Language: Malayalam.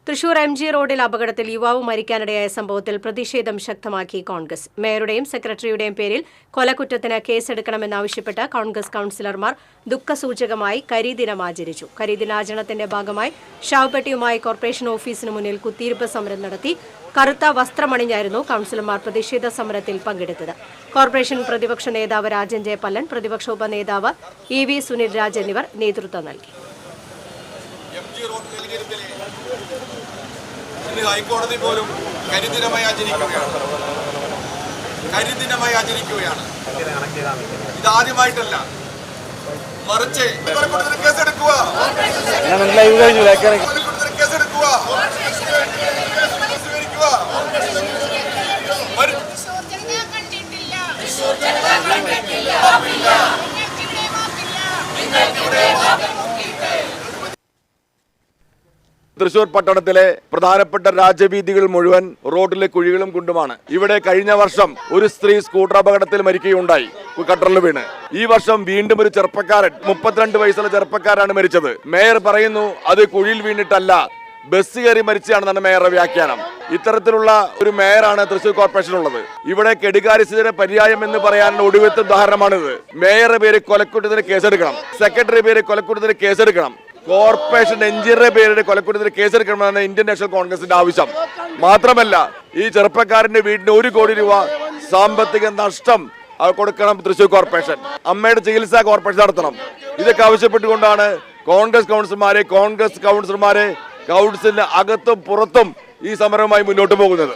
തൃശൂർ MG റോഡിൽ അപകടത്തിൽ യുവാവ് മരിക്കാനിടയായ സംഭവത്തിൽ പ്രതിഷേധം ശക്തമാക്കി കോൺഗ്രസ്. മേയറുടെയും സെക്രട്ടറിയുടെയും പേരിൽ കൊലക്കുറ്റത്തിന് കേസെടുക്കണമെന്നാവശ്യപ്പെട്ട് കോൺഗ്രസ് കൌൺസിലർമാർ ദുഃഖസൂചകമായി കരിദിനം ആചരിച്ചു. കരിദിനാചരണത്തിന്റെ ഭാഗമായി ശവപ്പെട്ടിയുമായി കോർപ്പറേഷൻ ഓഫീസിന് മുന്നിൽ കുത്തിയിരിപ്പ് സമരം നടത്തി. കറുത്ത വസ്ത്രമണിഞ്ഞായിരുന്നു കൌൺസിലർമാർ പ്രതിഷേധ സമരത്തിൽ പങ്കെടുത്തത്. കോർപ്പറേഷൻ പ്രതിപക്ഷ നേതാവ് രാജൻ ജയപല്ലൻ, പ്രതിപക്ഷ ഉപനേതാവ് EV സുനിൽ രാജ് എന്നിവർ നേതൃത്വം നൽകി. ഹൈക്കോടതി പോലും കരിദിനമായി ആചരിക്കുകയാണ്. ഇതാദ്യമായിട്ടല്ല, മറിച്ച് കേസെടുക്കുക. തൃശൂർ പട്ടണത്തിലെ പ്രധാനപ്പെട്ട രാജവീഥികൾ മുഴുവൻ റോഡിലെ കുഴികളും കുണ്ടുമാണ്. ഇവിടെ കഴിഞ്ഞ വർഷം ഒരു സ്ത്രീ സ്കൂട്ടർ അപകടത്തിൽ മരിക്കുകയുണ്ടായി, കട്ടറിൽ വീണ്. ഈ വർഷം വീണ്ടും ഒരു ചെറുപ്പക്കാരൻ, 32 വയസ്സുള്ള ചെറുപ്പക്കാരാണ് മരിച്ചത്. മേയർ പറയുന്നു അത് കുഴിയിൽ വീണിട്ടല്ല, ബസ് കയറി മരിച്ചാണെന്നാണ് മേയറുടെ വ്യാഖ്യാനം. ഇത്തരത്തിലുള്ള ഒരു മേയറാണ് തൃശൂർ കോർപ്പറേഷനുള്ളത്. ഇവിടെ കെടുകാര്യസ്ഥതയുടെ പര്യായം എന്ന് പറയാൻ ഒടുവിലത്തെ ഉദാഹരണമാണിത്. മേയറുടെ പേര് കൊലക്കുറ്റത്തിന് കേസെടുക്കണം, സെക്രട്ടറി പേര് കൊലക്കുറ്റത്തിന് കേസെടുക്കണം, കോർപ്പറേഷൻ എഞ്ചിനീയറുടെ പേരിൽ കൊലക്കുറ്റത്തിന് കേസെടുക്കണമെന്നാണ് ഇന്ത്യൻ നാഷണൽ കോൺഗ്രസിന്റെ ആവശ്യം. മാത്രമല്ല, ഈ ചെറുപ്പക്കാരന്റെ വീടിന് 1 കോടി രൂപ സാമ്പത്തിക നഷ്ടം കൊടുക്കണം തൃശൂർ കോർപ്പറേഷൻ. അമ്മയുടെ ചികിത്സ കോർപ്പറേഷൻ നടത്തണം. ഇതൊക്കെ ആവശ്യപ്പെട്ടുകൊണ്ടാണ് കോൺഗ്രസ് കൗൺസിലർമാരെ കൗൺസിലിന് അകത്തും പുറത്തും ഈ സമരവുമായി മുന്നോട്ട് പോകുന്നത്.